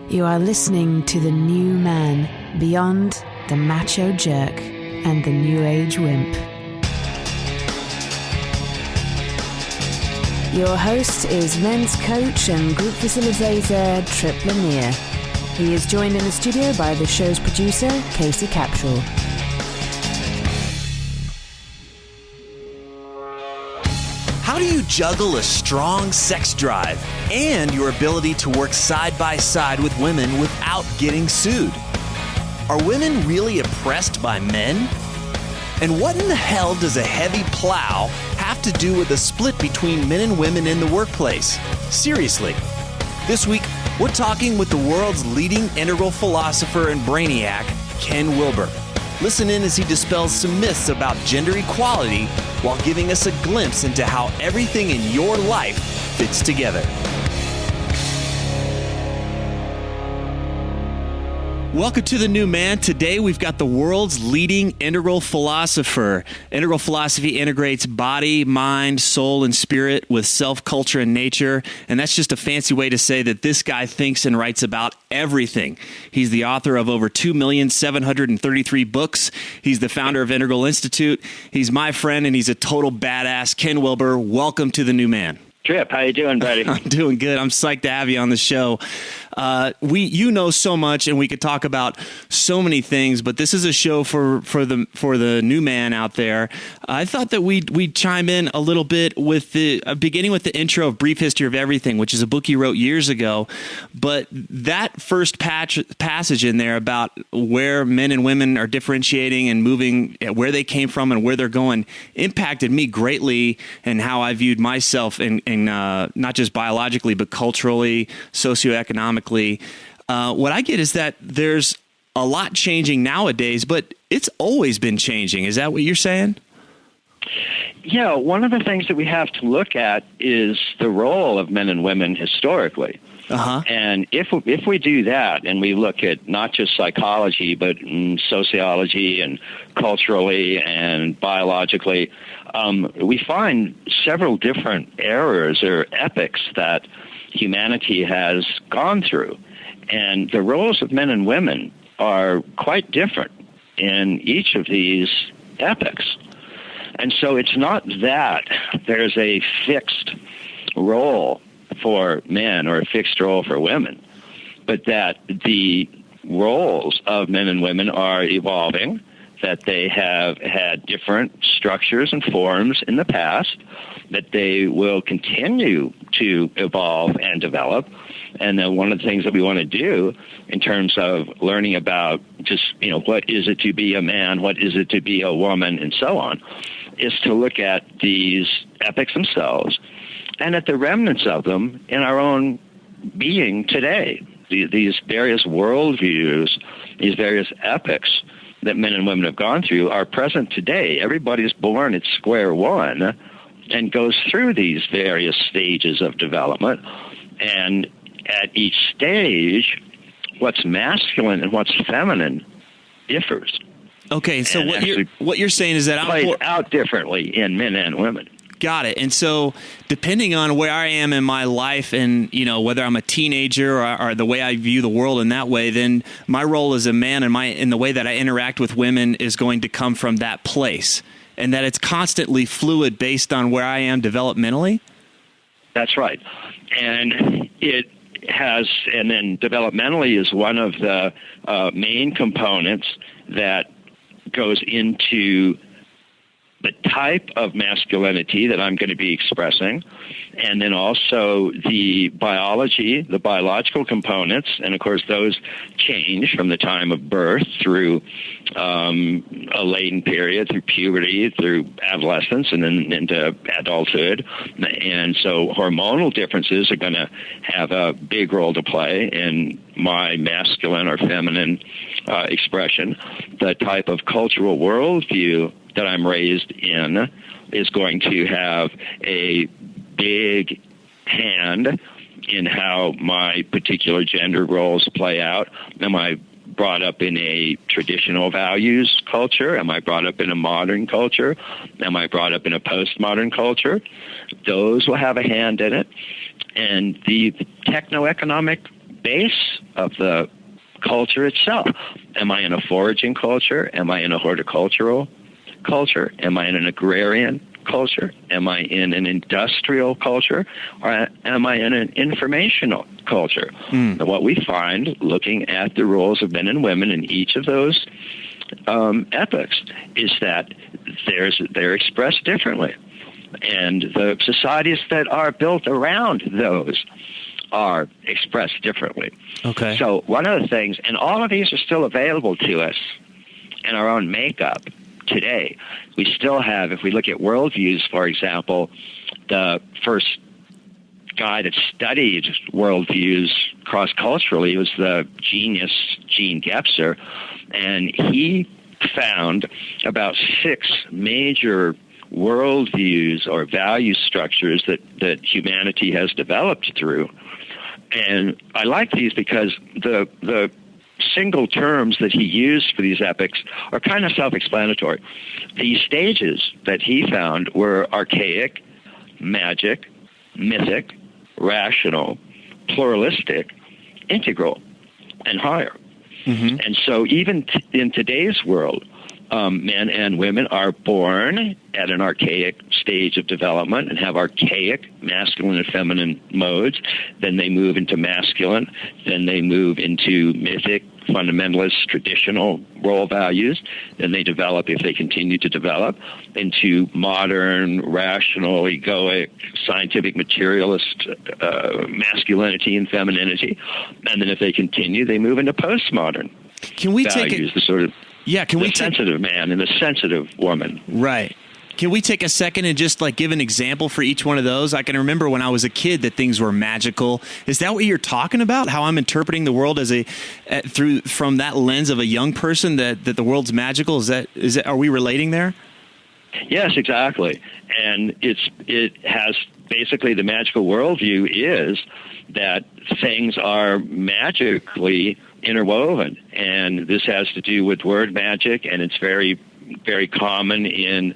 You are listening to the new man, beyond the macho jerk and the new age wimp. Your host is men's coach and group facilitator Tripp Lanier. He is joined in the studio by the show's producer, Casey Capshaw. How do you juggle a strong sex drive and your ability to work side by side with women without getting sued? Are women really oppressed by men? And what in the hell does a heavy plow have to do with a split between men and women in the workplace? Seriously. This week, we're talking with the world's leading integral philosopher and brainiac, Ken Wilber. Listen in as he dispels some myths about gender equality while giving us a glimpse into how everything in your life fits together. Welcome to The New Man. Today we've got the world's leading integral philosopher. Integral philosophy integrates body, mind, soul, and spirit with self, culture, and nature. And that's just a fancy way to say that this guy thinks and writes about everything. He's the author of over 2,733 books. He's the founder of Integral Institute. He's my friend, and he's a total badass. Ken Wilber, welcome to The New Man. Tripp, how you doing, buddy? I'm doing good. I'm psyched to have you on the show. You know so much, and we could talk about so many things. But this is a show for the new man out there. I thought that we'd chime in a little bit with the beginning with the intro of Brief History of Everything, which is a book you wrote years ago. But that first passage in there about where men and women are differentiating and moving, where they came from and where they're going, impacted me greatly and how I viewed myself in not just biologically, but culturally, socioeconomically. What I get is that there's a lot changing nowadays, but it's always been changing. Is that what you're saying? Yeah, one of the things that we have to look at is the role of men and women historically. Uh-huh. And if we do that and we look at not just psychology, but sociology and culturally and biologically, we find several different eras or epochs that humanity has gone through. And the roles of men and women are quite different in each of these epochs. And so it's not that there's a fixed role for men or a fixed role for women, but that the roles of men and women are evolving, that they have had different structures and forms in the past, that they will continue to evolve and develop. And then one of the things that we want to do in terms of learning about just, what is it to be a man, what is it to be a woman, and so on, is to look at these epochs themselves and at the remnants of them in our own being today. These various worldviews, these various epochs that men and women have gone through are present today. Everybody's born at square one and goes through these various stages of development. And at each stage, what's masculine and what's feminine differs. Okay, so what you're saying is that plays out differently in men and women. Got it. And so depending on where I am in my life and, whether I'm a teenager or the way I view the world in that way, then my role as a man and in the way that I interact with women is going to come from that place, and that it's constantly fluid based on where I am developmentally? That's right. And and then developmentally is one of the main components that goes into the type of masculinity that I'm going to be expressing, and then also the biology, the biological components, and of course those change from the time of birth through a latent period, through puberty, through adolescence, and then into adulthood. And so hormonal differences are going to have a big role to play in my masculine or feminine expression. The type of cultural worldview that I'm raised in is going to have a big hand in how my particular gender roles play out. Am I brought up in a traditional values culture? Am I brought up in a modern culture? Am I brought up in a postmodern culture? Those will have a hand in it. And the techno-economic base of the culture itself. Am I in a foraging culture? Am I in a horticultural culture? Am I in an agrarian culture? Am I in an industrial culture? Or am I in an informational culture? And what we find, looking at the roles of men and women in each of those epochs, is that they're expressed differently. And the societies that are built around those are expressed differently. Okay. So one of the things, and all of these are still available to us in our own makeup today. We still have, if we look at worldviews, for example, the first guy that studied worldviews cross-culturally was the genius Gene Gebser, and he found about 6 major worldviews or value structures that humanity has developed through. And I like these because the single terms that he used for these epochs are kind of self-explanatory. These stages that he found were archaic, magic, mythic, rational, pluralistic, integral, and higher. And so even in today's world, men and women are born at an archaic stage of development and have archaic masculine and feminine modes. Then they move into masculine. Then they move into mythic, fundamentalist, traditional role values. Then they develop, if they continue to develop, into modern, rational, egoic, scientific, materialist masculinity and femininity. And then if they continue, they move into postmodern values, the sort of sensitive man and the sensitive woman. Right. Can we take a second and just give an example for each one of those? I can remember when I was a kid that things were magical. Is that what you're talking about? How I'm interpreting the world from that lens of a young person, that the world's magical? Are we relating there? Yes, exactly. And it has basically, the magical worldview is that things are magically interwoven, and this has to do with word magic, and it's very, very common in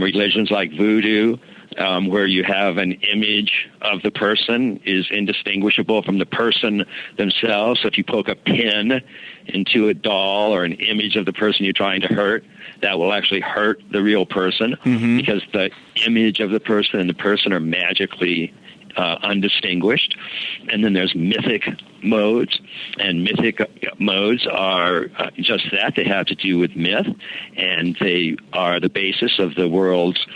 religions like voodoo, where you have an image of the person is indistinguishable from the person themselves. So if you poke a pin into a doll or an image of the person you're trying to hurt, that will actually hurt the real person, because the image of the person and the person are magically undistinguished. And then there's mythic modes, and mythic modes are just that. They have to do with myth, and they are the basis of the world's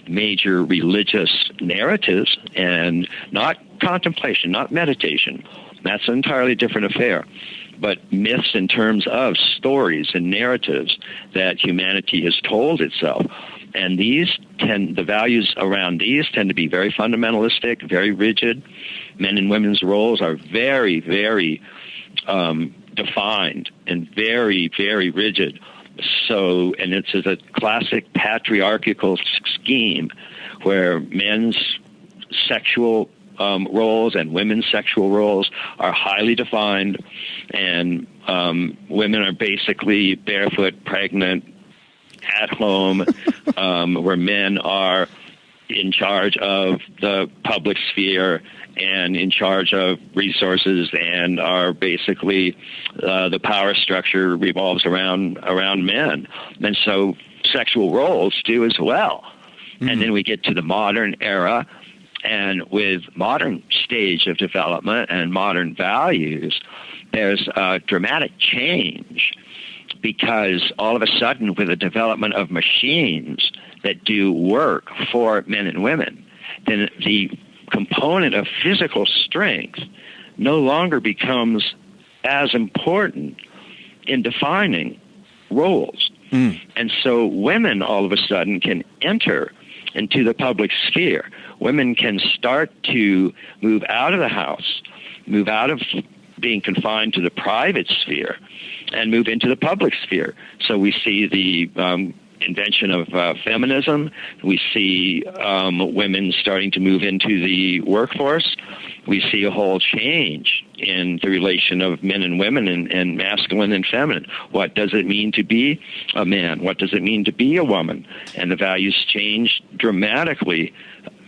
major religious narratives, and not contemplation, not meditation. That's an entirely different affair. But myths in terms of stories and narratives that humanity has told itself. And the values around these tend to be very fundamentalistic, very rigid. Men and women's roles are very, very defined and very, very rigid. So, and it's a classic patriarchal scheme where men's sexual roles and women's sexual roles are highly defined, and women are basically barefoot, pregnant, at home, where men are in charge of the public sphere and in charge of resources, and are basically the power structure revolves around men. And so sexual roles do as well. And then we get to the modern era, and with modern stage of development and modern values, there's a dramatic change, because all of a sudden, with the development of machines that do work for men and women, then the component of physical strength no longer becomes as important in defining roles. And so women all of a sudden can enter into the public sphere. Women can start to move out of the house, move out of being confined to the private sphere, and move into the public sphere. So we see the invention of feminism. We see women starting to move into the workforce. We see a whole change in the relation of men and women, and masculine and feminine. What does it mean to be a man? What does it mean to be a woman? And the values change dramatically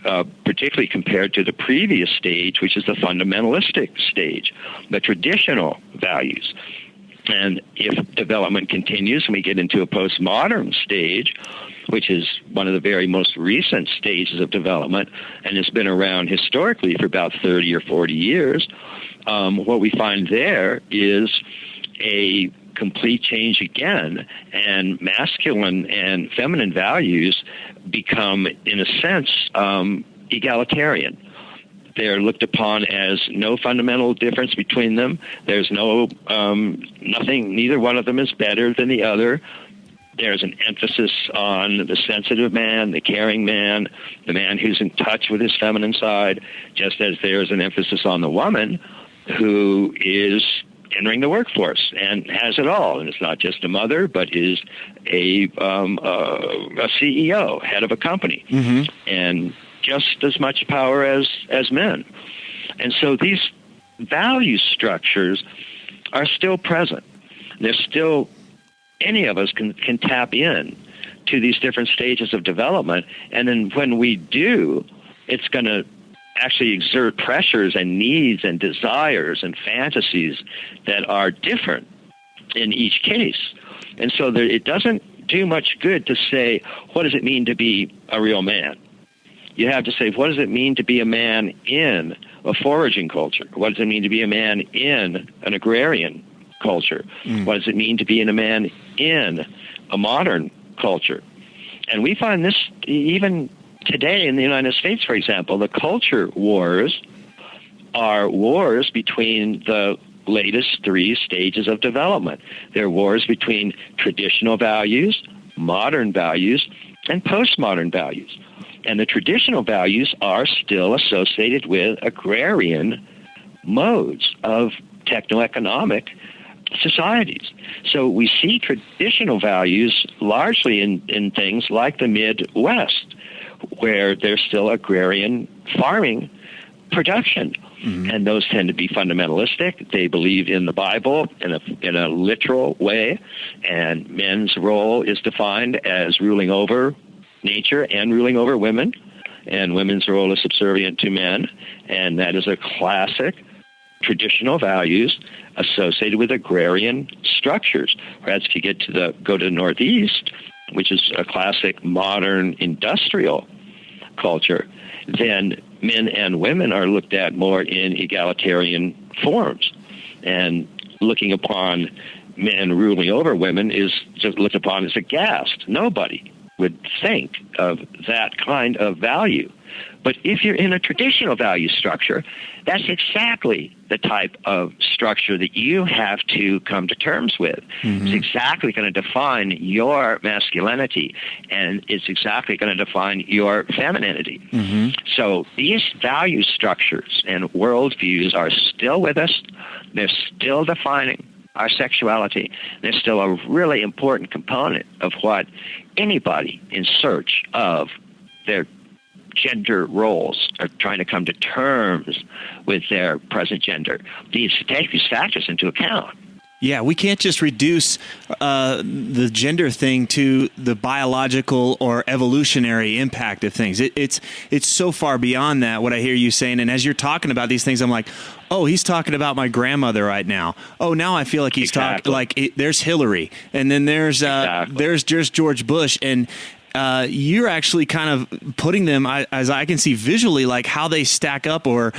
particularly compared to the previous stage, which is the fundamentalistic stage, the traditional values. And if development continues and we get into a postmodern stage, which is one of the very most recent stages of development and has been around historically for about 30 or 40 years, what we find there is a complete change again, and masculine and feminine values become, in a sense, egalitarian. They're looked upon as no fundamental difference between them. There's nothing, neither one of them is better than the other. There's an emphasis on the sensitive man, the caring man, the man who's in touch with his feminine side, just as there's an emphasis on the woman who is entering the workforce and has it all. And it's not just a mother, but is a CEO, head of a company, and just as much power as men. And so these value structures are still present. They're still, any of us can tap in to these different stages of development. And then when we do, it's going to actually exert pressures and needs and desires and fantasies that are different in each case. And so it doesn't do much good to say, what does it mean to be a real man? You have to say, what does it mean to be a man in a foraging culture? What does it mean to be a man in an agrarian culture? What does it mean to be a man in a modern culture? And we find this even today in the United States, for example. The culture wars are wars between the latest three stages of development. They're wars between traditional values, modern values, and postmodern values. And the traditional values are still associated with agrarian modes of techno-economic societies. So we see traditional values largely in things like the Midwest, where there's still agrarian farming production. And those tend to be fundamentalistic. They believe in the Bible in a literal way, and men's role is defined as ruling over nature and ruling over women, and women's role is subservient to men, and that is a classic traditional values associated with agrarian structures. Whereas if you go to the Northeast, which is a classic modern industrial culture, then men and women are looked at more in egalitarian forms. And looking upon men ruling over women is just looked upon as aghast. Nobody would think of that kind of value. But if you're in a traditional value structure, that's exactly the type of structure that you have to come to terms with. It's exactly going to define your masculinity, and it's exactly going to define your femininity. So these value structures and worldviews are still with us. They're still defining our sexuality. They're still a really important component of what anybody in search of their gender roles are trying to come to terms with their present gender needs to take these factors into account. Yeah, we can't just reduce the gender thing to the biological or evolutionary impact of things. It's so far beyond that, what I hear you saying. And as you're talking about these things, I'm like, oh, he's talking about my grandmother right now. Oh, now I feel like he's talking like there's Hillary, and then there's just George Bush, and you're actually kind of putting them, as I can see visually, like how they stack up or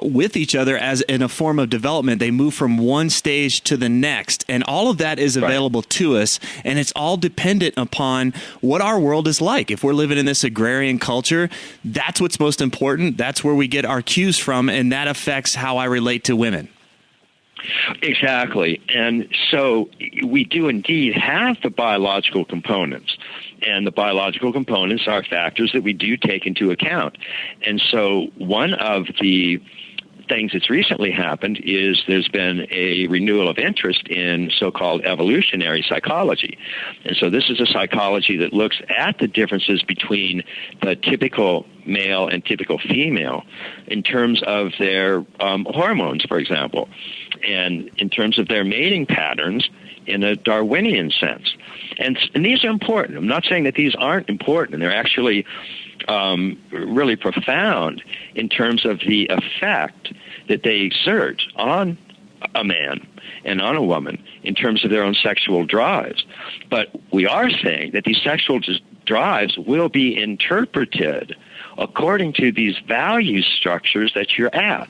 with each other as in a form of development. They move from one stage to the next, and all of that is available to us, and it's all dependent upon what our world is like. If we're living in this agrarian culture, that's what's most important. That's where we get our cues from, and that affects how I relate to women. Exactly. And so we do indeed have the biological components, and the biological components are factors that we do take into account. And so one of the things that's recently happened is there's been a renewal of interest in so-called evolutionary psychology. And so this is a psychology that looks at the differences between the typical male and typical female in terms of their hormones, for example, and in terms of their mating patterns in a Darwinian sense. And these are important. I'm not saying that these aren't important, and they're actually really profound in terms of the effect that they exert on a man and on a woman in terms of their own sexual drives. But we are saying that these sexual drives will be interpreted according to these value structures that you're at.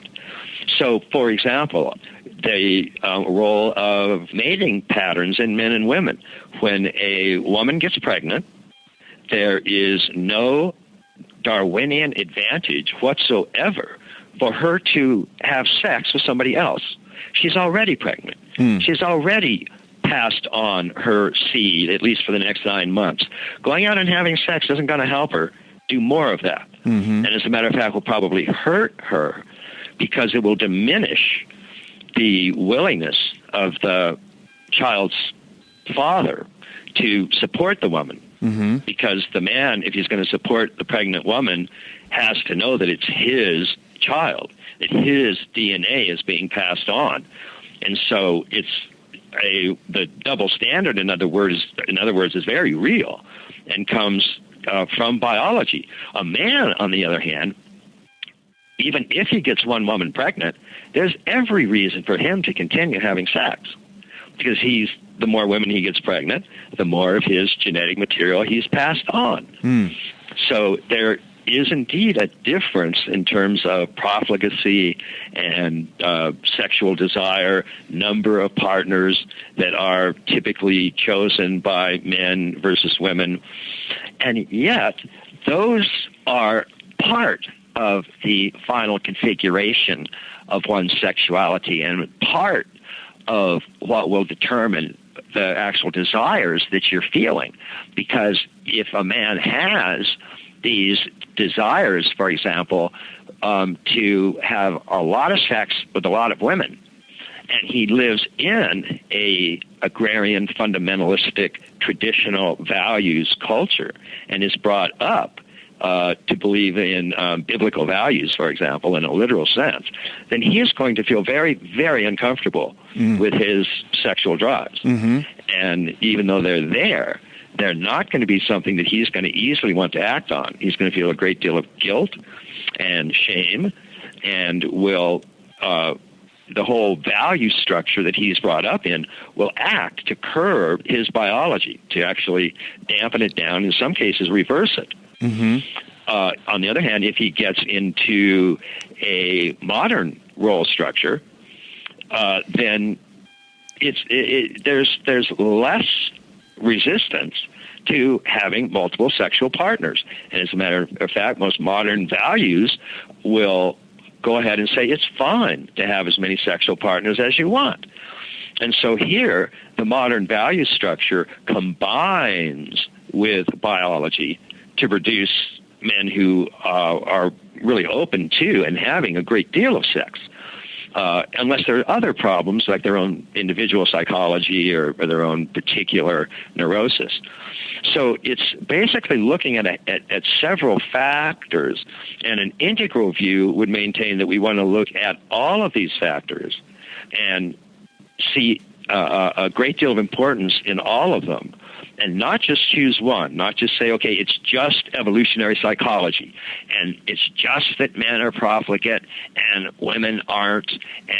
So, for example, the role of mating patterns in men and women. When a woman gets pregnant, there is no Darwinian advantage whatsoever for her to have sex with somebody else. She's already pregnant. She's already passed on her seed, at least for the next 9 months. Going out and having sex isn't going to help her do more of that. And as a matter of fact, will probably hurt her because it will diminish the willingness of the child's father to support the woman. Because the man, if he's going to support the pregnant woman, has to know that it's his child, that his DNA is being passed on. And so it's the double standard, in other words, is very real and comes from biology. A man, on the other hand, even if he gets one woman pregnant, there's every reason for him to continue having sex, because the more women he gets pregnant, the more of his genetic material he's passed on. So there is indeed a difference in terms of profligacy and sexual desire, number of partners that are typically chosen by men versus women. And yet, those are part of the final configuration of one's sexuality and part of what will determine the actual desires that you're feeling. Because if a man has these desires, for example, to have a lot of sex with a lot of women, and he lives in a agrarian, fundamentalistic, traditional values culture, and is brought up to believe in biblical values, for example, in a literal sense, then he is going to feel very, very uncomfortable with his sexual drives. And even though they're there, they're not going to be something that he's going to easily want to act on. He's going to feel a great deal of guilt and shame, and will the whole value structure that he's brought up in will act to curb his biology, to actually dampen it down, in some cases reverse it. On the other hand, if he gets into a modern role structure, then there's less resistance to having multiple sexual partners. And as a matter of fact, most modern values will go ahead and say it's fine to have as many sexual partners as you want. And so here, the modern value structure combines with biology to produce men who are really open to and having a great deal of sex, unless there are other problems like their own individual psychology or their own particular neurosis. So it's basically looking at several factors, and an integral view would maintain that we want to look at all of these factors and see a great deal of importance in all of them, and not just choose one, not just say, okay, it's just evolutionary psychology, and it's just that men are profligate and women aren't,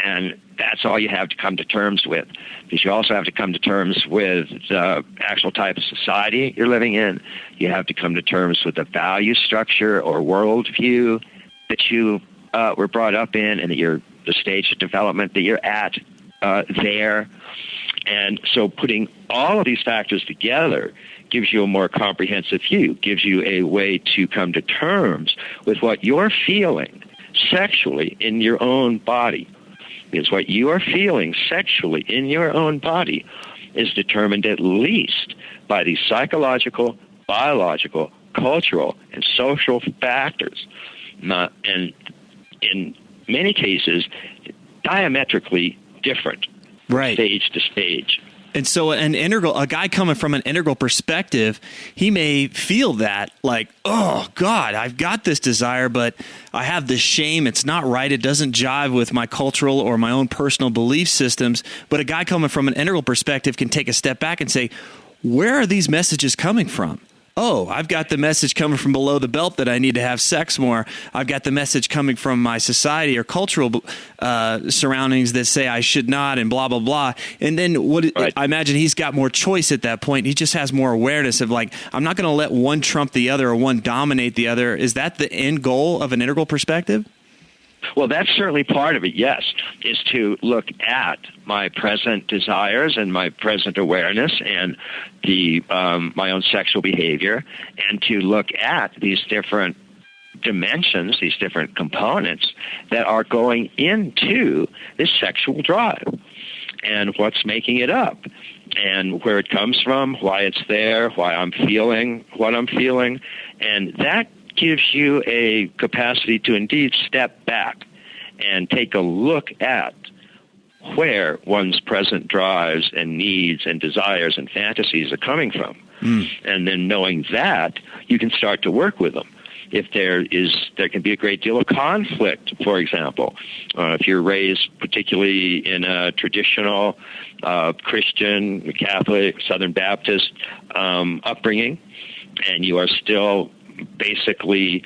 and that's all you have to come to terms with. Because you also have to come to terms with the actual type of society you're living in. You have to come to terms with the value structure or worldview that you were brought up in, and the stage of development that you're at there. And so putting all of these factors together gives you a more comprehensive view, gives you a way to come to terms with what you're feeling sexually in your own body. Because what you are feeling sexually in your own body is determined at least by these psychological, biological, cultural, and social factors. And in many cases, diametrically different. Right. Stage to stage. And so a guy coming from an integral perspective, he may feel that like, oh God, I've got this desire, but I have this shame. It's not right. It doesn't jive with my cultural or my own personal belief systems. But a guy coming from an integral perspective can take a step back and say, where are these messages coming from? oh, I've got the message coming from below the belt that I need to have sex more. I've got the message coming from my society or cultural surroundings that say I should not, and blah, blah, blah. And then Right. I imagine he's got more choice at that point. He just has more awareness of like, I'm not going to let one trump the other or one dominate the other. Is that the end goal of an integral perspective? Well, that's certainly part of it, yes, is to look at my present desires and my present awareness and my own sexual behavior, and to look at these different dimensions, these different components that are going into this sexual drive and what's making it up and where it comes from, why it's there, why I'm feeling what I'm feeling, and that gives you a capacity to indeed step back and take a look at where one's present drives and needs and desires and fantasies are coming from. And then knowing that, you can start to work with them. If there can be a great deal of conflict, for example. If you're raised particularly in a traditional Christian, Catholic, Southern Baptist upbringing, and you are still basically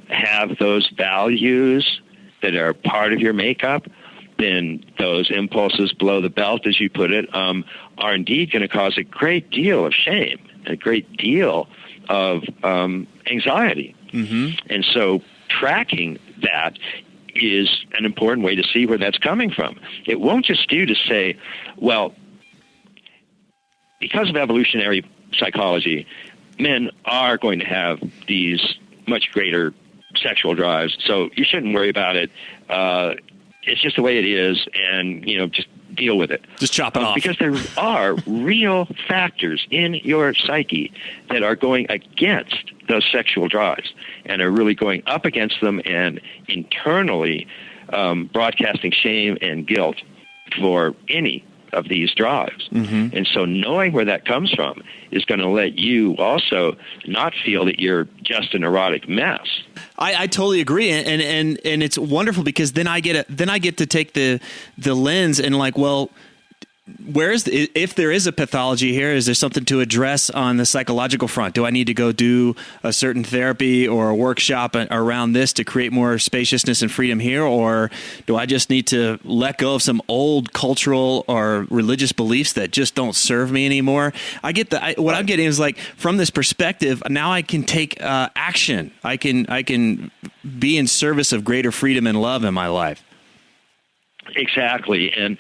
have those values that are part of your makeup, then those impulses below the belt, as you put it, are indeed going to cause a great deal of shame, a great deal of anxiety. Mm-hmm. And so tracking that is an important way to see where that's coming from. It won't just do to say, well, because of evolutionary psychology, men are going to have these much greater sexual drives, so you shouldn't worry about it. It's just the way it is, and just deal with it. Just chop it off. Because there are real factors in your psyche that are going against those sexual drives and are really going up against them and internally broadcasting shame and guilt for any of these drives. Mm-hmm. And so knowing where that comes from is going to let you also not feel that you're just an erotic mess. I totally agree, and it's wonderful because then I get to take the lens and like, well, if there is a pathology here, is there something to address on the psychological front? Do I need to go do a certain therapy or a workshop around this to create more spaciousness and freedom here? Or do I just need to let go of some old cultural or religious beliefs that just don't serve me anymore? I get what I'm getting is like, from this perspective, now I can take action. I can be in service of greater freedom and love in my life. Exactly. And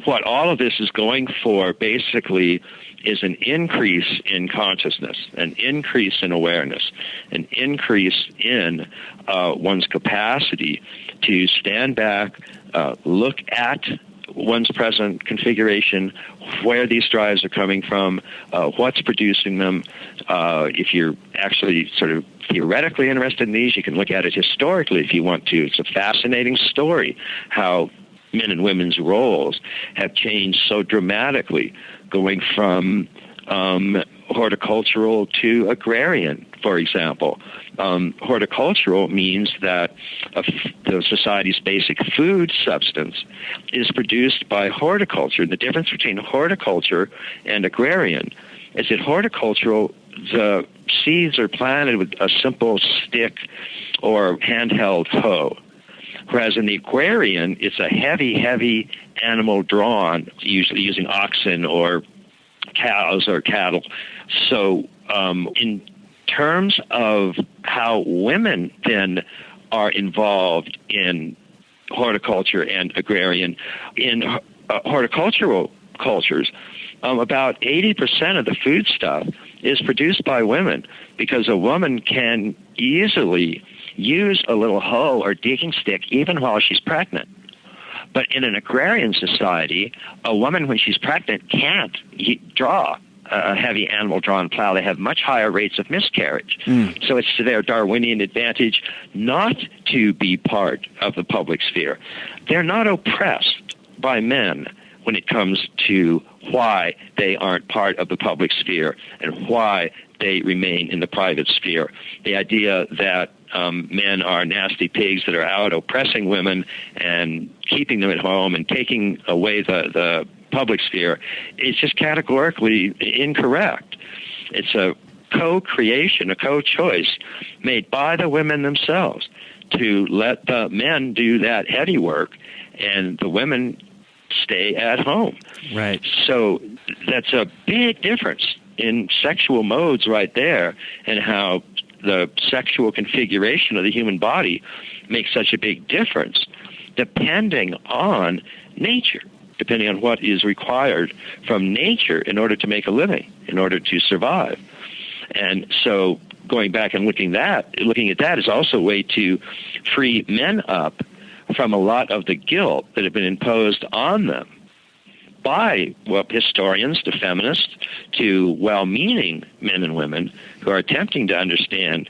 what all of this is going for basically is an increase in consciousness, an increase in awareness, an increase in one's capacity to stand back, look at one's present configuration, where these drives are coming from, what's producing them. If you're actually sort of theoretically interested in these, you can look at it historically if you want to. It's a fascinating story how men and women's roles have changed so dramatically, going from horticultural to agrarian, for example. Horticultural means that the society's basic food substance is produced by horticulture. And the difference between horticulture and agrarian is that horticultural, the seeds are planted with a simple stick or handheld hoe. Whereas in the agrarian, it's a heavy animal drawn, usually using oxen or cows or cattle. So in terms of how women then are involved in horticulture and agrarian, in horticultural cultures, about 80% of the food stuff is produced by women, because a woman can easily use a little hoe or digging stick even while she's pregnant. But in an agrarian society, a woman, when she's pregnant, can't draw a heavy animal-drawn plow. They have much higher rates of miscarriage. So it's to their Darwinian advantage not to be part of the public sphere. They're not oppressed by men when it comes to why they aren't part of the public sphere and why they remain in the private sphere. The idea that men are nasty pigs that are out oppressing women and keeping them at home and taking away the public sphere is just categorically incorrect. It's a co-creation, a co-choice made by the women themselves to let the men do that heavy work and the women stay at home. Right. So that's a big difference in sexual modes right there, and how the sexual configuration of the human body makes such a big difference depending on nature, depending on what is required from nature in order to make a living, in order to survive. And so going back and looking at that is also a way to free men up from a lot of the guilt that had been imposed on them by historians, to feminists, to well-meaning men and women who are attempting to understand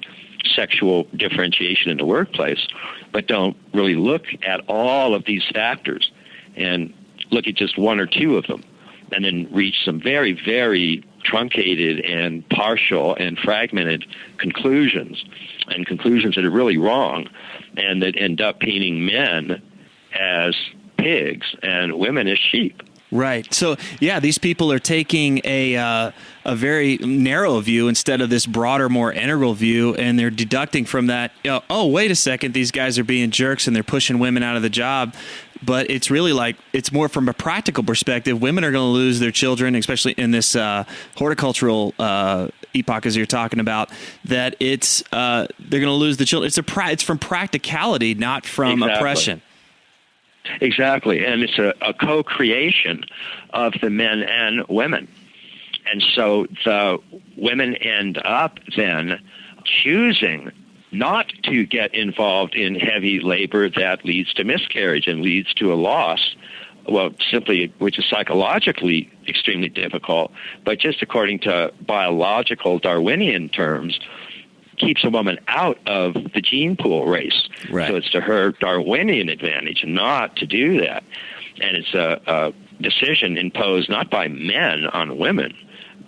sexual differentiation in the workplace, but don't really look at all of these factors and look at just one or two of them, and then reach some very, very truncated and partial and fragmented conclusions, and conclusions that are really wrong, and that end up painting men as pigs and women as sheep. Right. So, yeah, these people are taking a very narrow view instead of this broader, more integral view, and they're deducting from that, oh, wait a second, these guys are being jerks and they're pushing women out of the job. But it's really like, it's more from a practical perspective. Women are going to lose their children, especially in this horticultural epoch, as you're talking about, that they're going to lose the children. It's from practicality, not from oppression. Exactly, and it's a co-creation of the men and women. And so the women end up then choosing not to get involved in heavy labor that leads to miscarriage and leads to a loss, simply, which is psychologically extremely difficult, but just according to biological Darwinian terms, keeps a woman out of the gene pool race. Right. So it's to her Darwinian advantage not to do that. And it's a decision imposed not by men on women,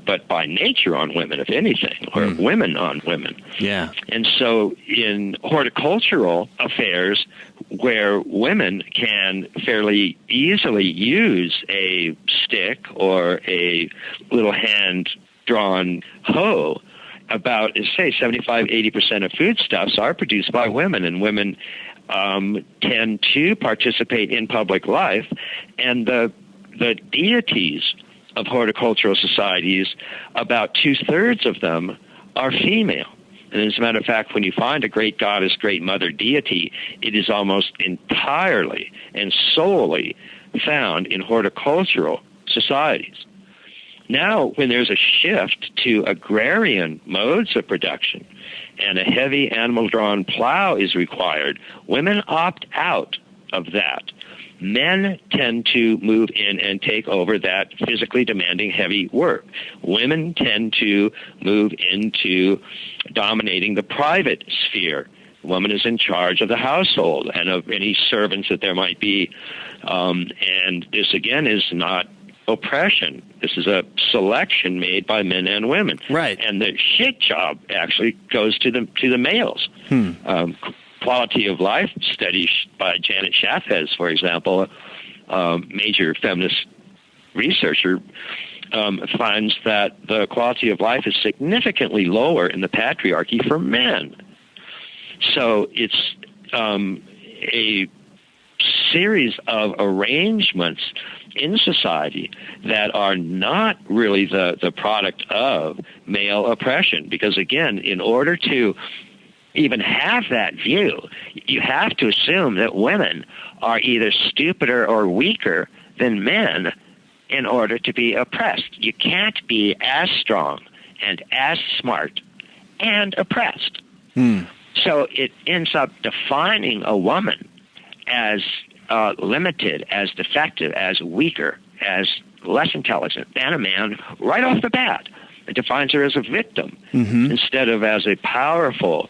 but by nature on women, if anything, or women on women. Yeah. And so in horticultural affairs, where women can fairly easily use a stick or a little hand-drawn hoe, about, say, 75-80% of foodstuffs are produced by women, and women tend to participate in public life. And the deities of horticultural societies, about 2/3 of them are female. And as a matter of fact, when you find a great goddess, great mother deity, it is almost entirely and solely found in horticultural societies. Now, when there's a shift to agrarian modes of production and a heavy animal-drawn plow is required, women opt out of that. Men tend to move in and take over that physically demanding heavy work. Women tend to move into dominating the private sphere. The woman is in charge of the household and of any servants that there might be. And this, again, is not oppression. This is a selection made by men and women. Right. And the shit job actually goes to the males. Quality of life studies by Janet Schafhez, for example, a major feminist researcher, finds that the quality of life is significantly lower in the patriarchy for men. So it's a series of arrangements in society that are not really the product of male oppression. Because, again, in order to even have that view, you have to assume that women are either stupider or weaker than men in order to be oppressed. You can't be as strong and as smart and oppressed. So it ends up defining a woman as limited, as defective, as weaker, as less intelligent than a man right off the bat. It defines her as a victim instead of as a powerful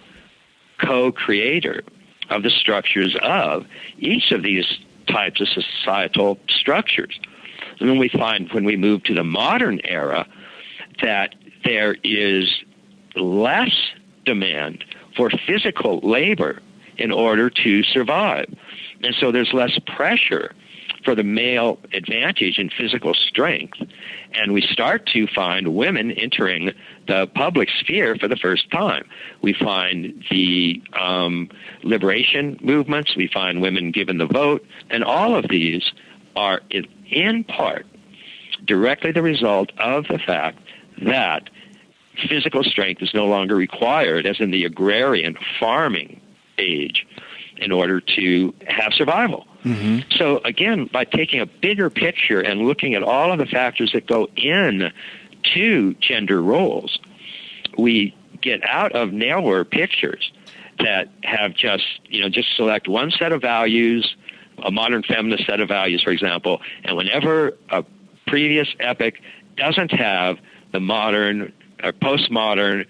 co-creator of the structures of each of these types of societal structures. And then we find, when we move to the modern era, that there is less demand for physical labor in order to survive. And so there's less pressure for the male advantage in physical strength. And we start to find women entering the public sphere for the first time. We find the liberation movements. We find women given the vote. And all of these are, in part, directly the result of the fact that physical strength is no longer required, as in the agrarian farming age, in order to have survival. Mm-hmm. So again, by taking a bigger picture and looking at all of the factors that go in to gender roles, we get out of narrower pictures that have just select one set of values, a modern feminist set of values, for example, and whenever a previous epoch doesn't have the modern or postmodern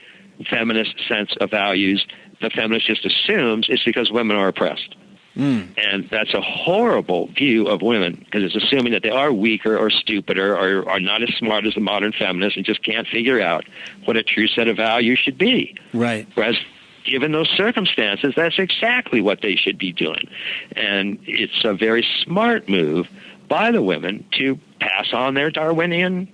feminist sense of values, the feminist just assumes it's because women are oppressed. And that's a horrible view of women, because it's assuming that they are weaker or stupider or are not as smart as the modern feminists and just can't figure out what a true set of values should be. Right. Whereas given those circumstances, that's exactly what they should be doing. And it's a very smart move by the women to pass on their Darwinian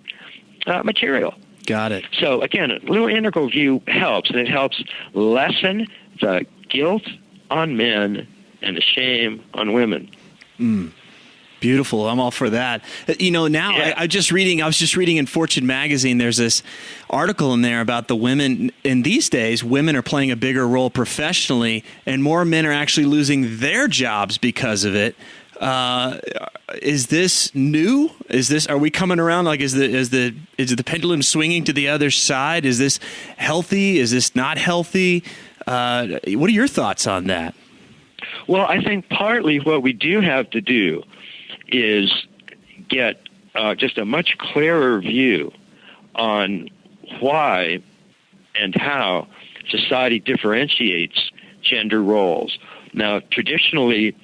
material. Got it. So again, a little integral view helps, and it helps lessen the guilt on men and the shame on women. Beautiful. I'm all for that. Now yeah. I was just reading in Fortune magazine, there's this article in there about the women, and these days women are playing a bigger role professionally, and more men are actually losing their jobs because of it. Is this new? Are we coming around? Like, is the pendulum swinging to the other side? Is this healthy? Is this not healthy? What are your thoughts on that? Well, I think partly what we do have to do is get just a much clearer view on why and how society differentiates gender roles. Now, traditionally,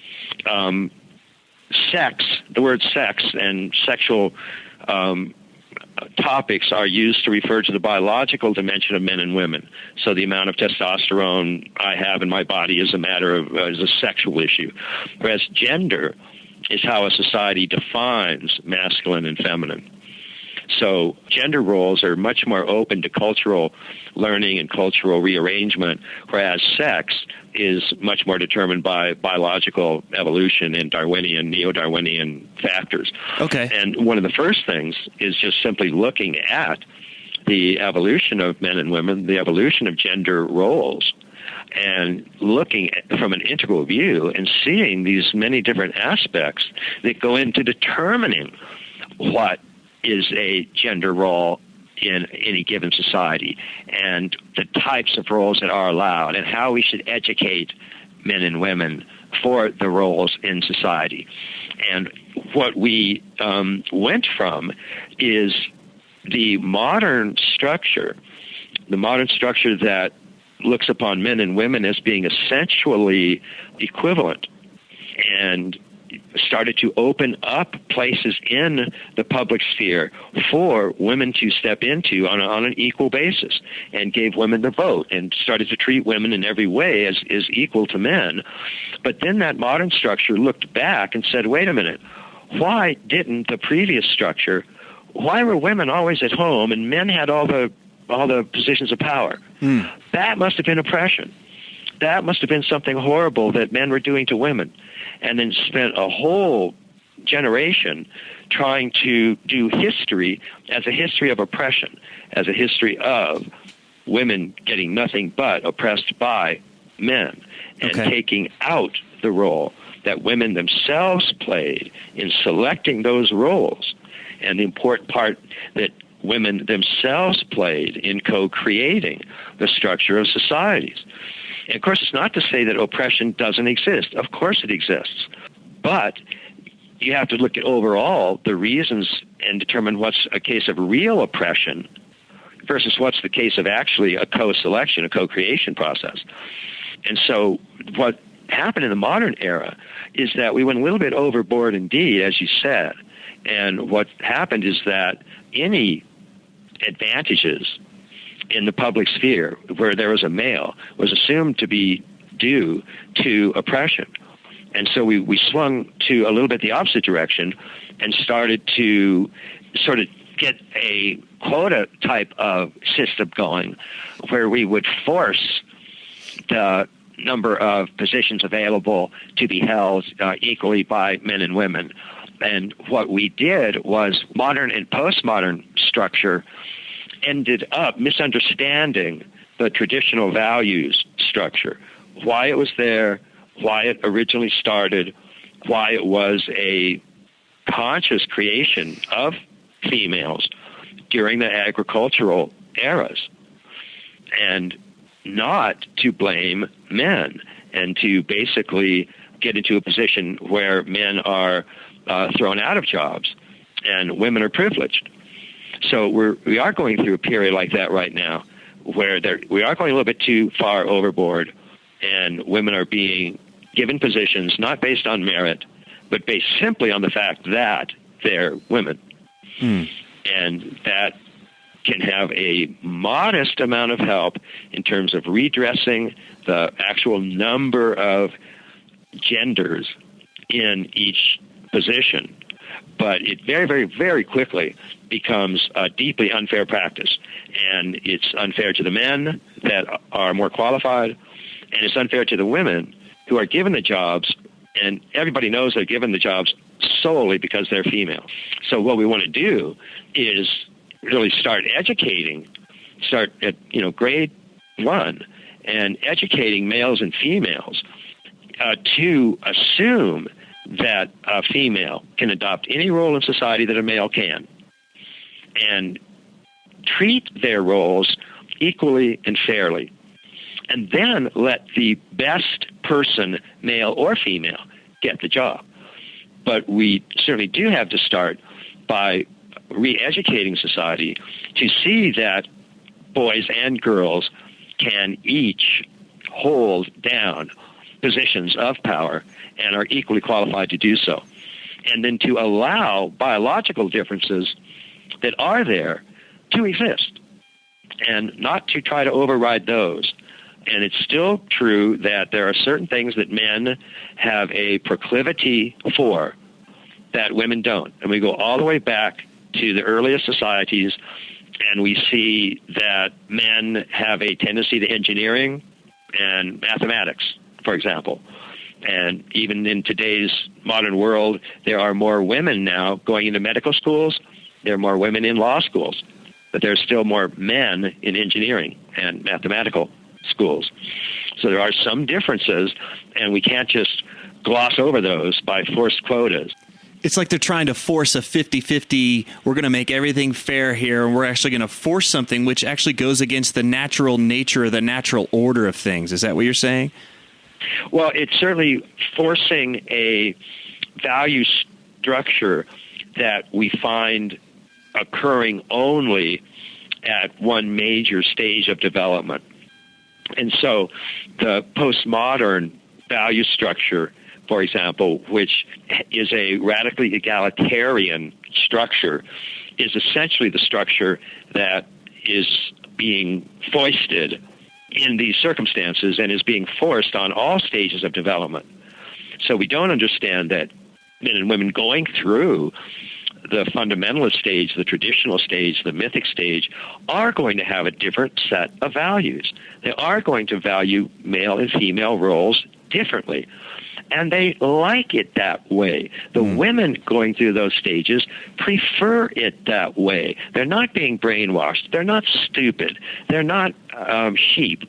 the word sex and sexual topics are used to refer to the biological dimension of men and women. So the amount of testosterone I have in my body is a sexual issue. Whereas gender is how a society defines masculine and feminine. So gender roles are much more open to cultural learning and cultural rearrangement, whereas sex is much more determined by biological evolution and neo-Darwinian factors. Okay. And one of the first things is just simply looking at the evolution of men and women, the evolution of gender roles, and looking at, from an integral view and seeing these many different aspects that go into determining what is a gender role in any given society, and the types of roles that are allowed, and how we should educate men and women for the roles in society. And what we went from is the modern structure that looks upon men and women as being essentially equivalent, and started to open up places in the public sphere for women to step into on an equal basis, and gave women the vote and started to treat women in every way as equal to men. But then that modern structure looked back and said, wait a minute, why didn't the previous structure, why were women always at home and men had all the positions of power? That must have been oppression. That must have been something horrible that men were doing to women, and then spent a whole generation trying to do history as a history of oppression, as a history of women getting nothing but oppressed by men, and taking out the role that women themselves played in selecting those roles, and the important part that women themselves played in co-creating the structure of societies. And of course, it's not to say that oppression doesn't exist. Of course it exists. But you have to look at overall the reasons and determine what's a case of real oppression versus what's the case of actually a co-selection, a co-creation process. And so what happened in the modern era is that we went a little bit overboard indeed, as you said. And what happened is that any advantages in the public sphere where there was a male was assumed to be due to oppression. And so we swung to a little bit the opposite direction and started to sort of get a quota type of system going where we would force the number of positions available to be held equally by men and women. And what we did was modern and postmodern structure ended up misunderstanding the traditional values structure, why it was there, why it originally started, why it was a conscious creation of females during the agricultural eras, and not to blame men and to basically get into a position where men are thrown out of jobs and women are privileged. So we are going through a period like that right now where we are going a little bit too far overboard, and women are being given positions not based on merit, but based simply on the fact that they're women. And that can have a modest amount of help in terms of redressing the actual number of genders in each position. But it very, very, very quickly becomes a deeply unfair practice. And it's unfair to the men that are more qualified, and it's unfair to the women who are given the jobs, and everybody knows they're given the jobs solely because they're female. So what we want to do is really start at grade 1 and educating males and females to assume that a female can adopt any role in society that a male can, and treat their roles equally and fairly, and then let the best person, male or female, get the job. But we certainly do have to start by re-educating society to see that boys and girls can each hold down positions of power and are equally qualified to do so. And then to allow biological differences that are there to exist and not to try to override those. And it's still true that there are certain things that men have a proclivity for that women don't. And we go all the way back to the earliest societies, and we see that men have a tendency to engineering and mathematics, for example. And even in today's modern world, there are more women now going into medical schools. There are more women in law schools. But there's still more men in engineering and mathematical schools. So there are some differences, and we can't just gloss over those by forced quotas. It's like they're trying to force a 50-50, we're going to make everything fair here, and we're actually going to force something which actually goes against the natural nature or the natural order of things. Is that what you're saying? Well, it's certainly forcing a value structure that we find occurring only at one major stage of development. And so the postmodern value structure, for example, which is a radically egalitarian structure, is essentially the structure that is being foisted in these circumstances and is being forced on all stages of development. So we don't understand that men and women going through the fundamentalist stage, the traditional stage, the mythic stage, are going to have a different set of values. They are going to value male and female roles differently. And they like it that way. The women going through those stages prefer it that way. They're not being brainwashed. They're not stupid. They're not sheep.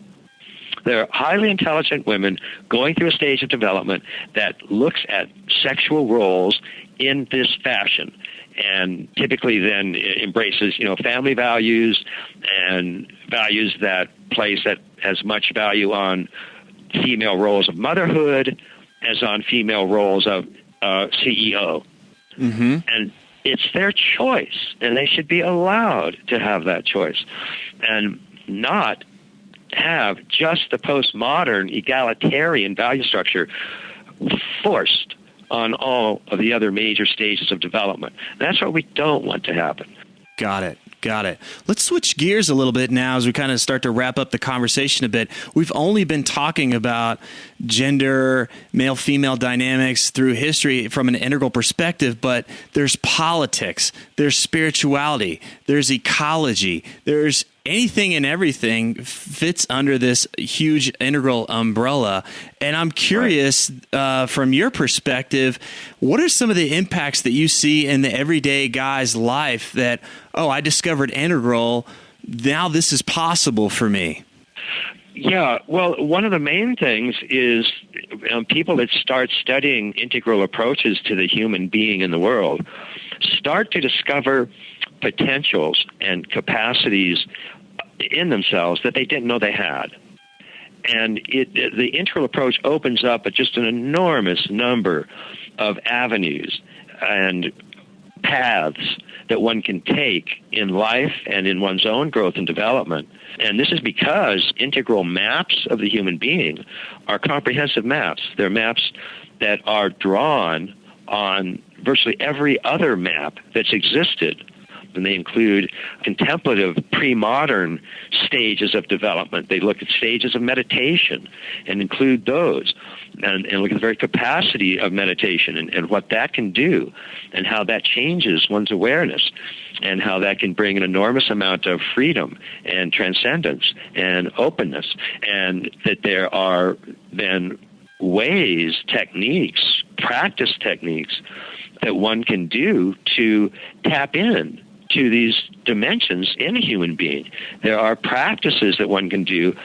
They're highly intelligent women going through a stage of development that looks at sexual roles in this fashion, and typically then embraces, family values and values that place as much value on female roles of motherhood as on female roles of CEO. Mm-hmm. And it's their choice, and they should be allowed to have that choice and not have just the postmodern egalitarian value structure forced on all of the other major stages of development. That's what we don't want to happen. Got it. Let's switch gears a little bit now as we kind of start to wrap up the conversation a bit. We've only been talking about gender, male-female dynamics through history from an integral perspective, but there's politics, there's spirituality, there's ecology, there's anything and everything fits under this huge integral umbrella. And I'm curious, from your perspective, what are some of the impacts that you see in the everyday guy's life that, I discovered integral, now this is possible for me? Yeah, well, one of the main things is people that start studying integral approaches to the human being in the world start to discover potentials and capacities in themselves that they didn't know they had. And the integral approach opens up just an enormous number of avenues and paths that one can take in life and in one's own growth and development. And this is because integral maps of the human being are comprehensive maps. They're maps that are drawn on virtually every other map that's existed. And they include contemplative, pre-modern stages of development. They look at stages of meditation and include those, and look at the very capacity of meditation and what that can do and how that changes one's awareness and how that can bring an enormous amount of freedom and transcendence and openness, and that there are then ways, techniques, practice techniques that one can do to tap in to these dimensions in a human being. There are practices that one can do,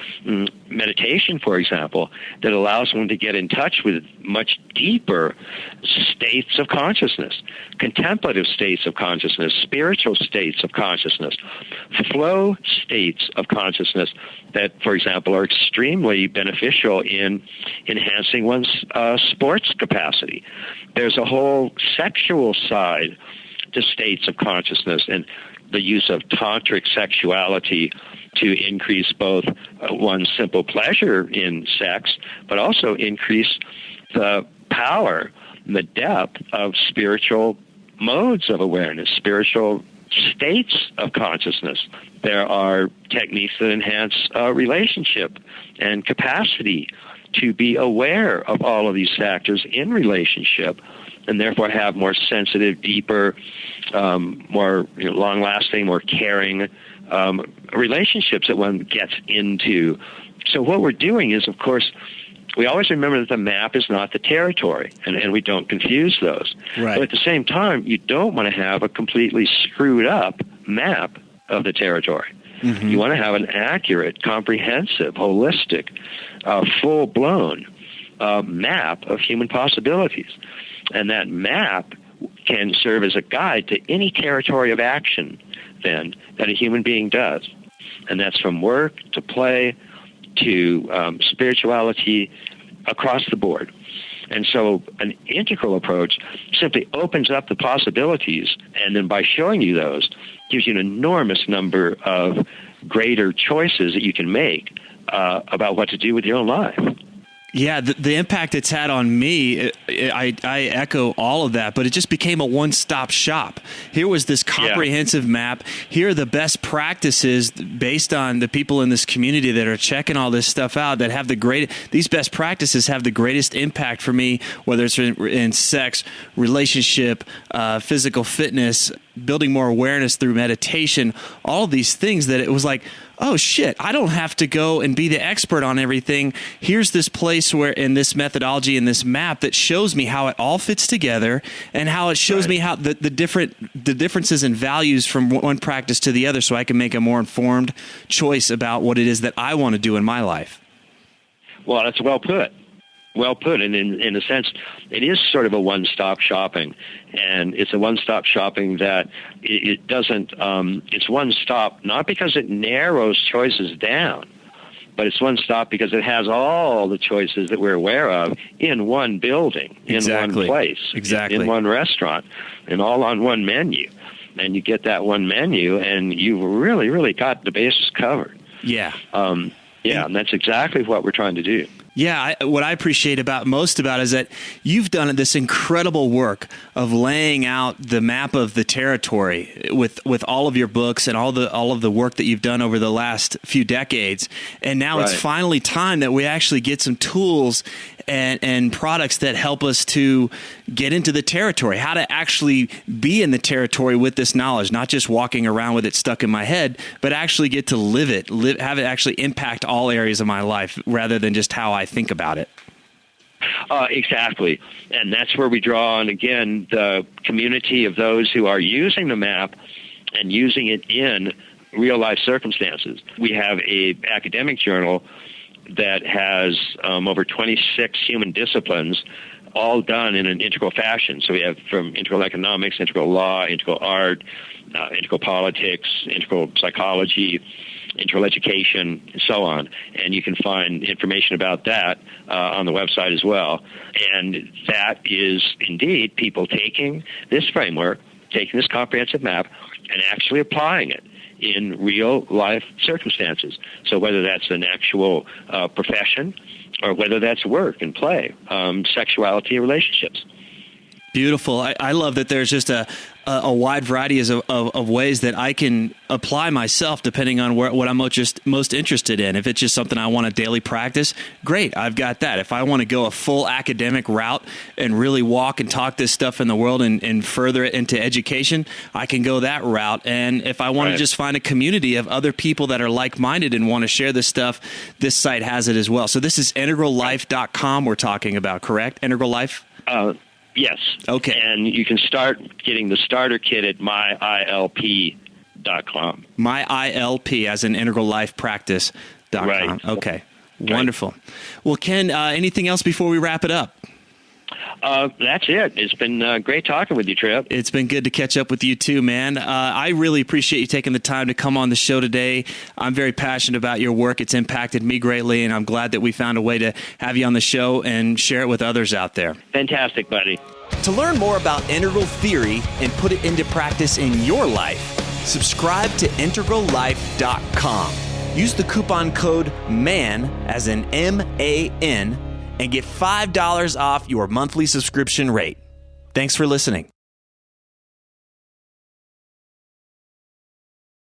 meditation, for example, that allows one to get in touch with much deeper states of consciousness, contemplative states of consciousness, spiritual states of consciousness, flow states of consciousness that, for example, are extremely beneficial in enhancing one's sports capacity. There's a whole sexual side to states of consciousness and the use of tantric sexuality to increase both one's simple pleasure in sex, but also increase the power and the depth of spiritual modes of awareness, spiritual states of consciousness. There are techniques that enhance relationship and capacity to be aware of all of these factors in relationship, and therefore have more sensitive, deeper, more long-lasting, more caring relationships that one gets into. So what we're doing is, of course, we always remember that the map is not the territory, and we don't confuse those. Right. But at the same time, you don't want to have a completely screwed up map of the territory. Mm-hmm. You want to have an accurate, comprehensive, holistic, full-blown map of human possibilities. And that map can serve as a guide to any territory of action, then, that a human being does. And that's from work to play to spirituality across the board. And so an integral approach simply opens up the possibilities, and then by showing you those, gives you an enormous number of greater choices that you can make about what to do with your own life. Yeah, the impact it's had on me, I echo all of that, but it just became a one-stop shop. Here was this comprehensive map. Here are the best practices based on the people in this community that are checking all this stuff out, that have these best practices have the greatest impact for me, whether it's in sex, relationship, physical fitness, building more awareness through meditation, all of these things that it was like, oh shit, I don't have to go and be the expert on everything. Here's this place where in this methodology and this map that shows me how it all fits together, and how it shows me how the differences in values from one practice to the other, so I can make a more informed choice about what it is that I want to do in my life. Well, that's well put. Well put, and in a sense, it is sort of a one-stop shopping, and it's a one-stop shopping that it doesn't. It's one-stop not because it narrows choices down, but it's one-stop because it has all the choices that we're aware of in one building, in one place, in one restaurant, and all on one menu. And you get that one menu, and you've really, really got the bases covered. Yeah. And that's exactly what we're trying to do. Yeah, what I appreciate most about is that you've done this incredible work of laying out the map of the territory with all of your books and all of the work that you've done over the last few decades. And now it's finally time that we actually get some tools and products that help us to get into the territory, how to actually be in the territory with this knowledge, not just walking around with it stuck in my head, but actually get to live it, have it actually impact all areas of my life rather than just how I think about it. Exactly. And that's where we draw on, again, the community of those who are using the map and using it in real-life circumstances. We have a academic journal that has over 26 human disciplines, all done in an integral fashion. So we have from integral economics, integral law, integral art, integral politics, integral psychology, integral education, and so on. And you can find information about that on the website as well. And that is indeed people taking this framework, taking this comprehensive map, and actually applying it in real life circumstances. So whether that's an actual profession or whether that's work and play, sexuality, and relationships. Beautiful. I love that there's just a wide variety of ways that I can apply myself depending on what I'm most interested in. If it's just something I want to daily practice, great, I've got that. If I want to go a full academic route and really walk and talk this stuff in the world and further it into education, I can go that route. And if I want to just find a community of other people that are like-minded and want to share this stuff, this site has it as well. So this is integrallife.com we're talking about, correct? Integral Life? Yes. Okay. And you can start getting the starter kit at myilp.com. MyILP, as in integrallifepractice.com. Right. Okay. Wonderful. Well, Ken, anything else before we wrap it up? That's it. It's been great talking with you, Tripp. It's been good to catch up with you too, man. I really appreciate you taking the time to come on the show today. I'm very passionate about your work. It's impacted me greatly, and I'm glad that we found a way to have you on the show and share it with others out there. Fantastic, buddy. To learn more about integral theory and put it into practice in your life, subscribe to integrallife.com. Use the coupon code MAN, as in MAN, and get $5 off your monthly subscription rate. Thanks for listening.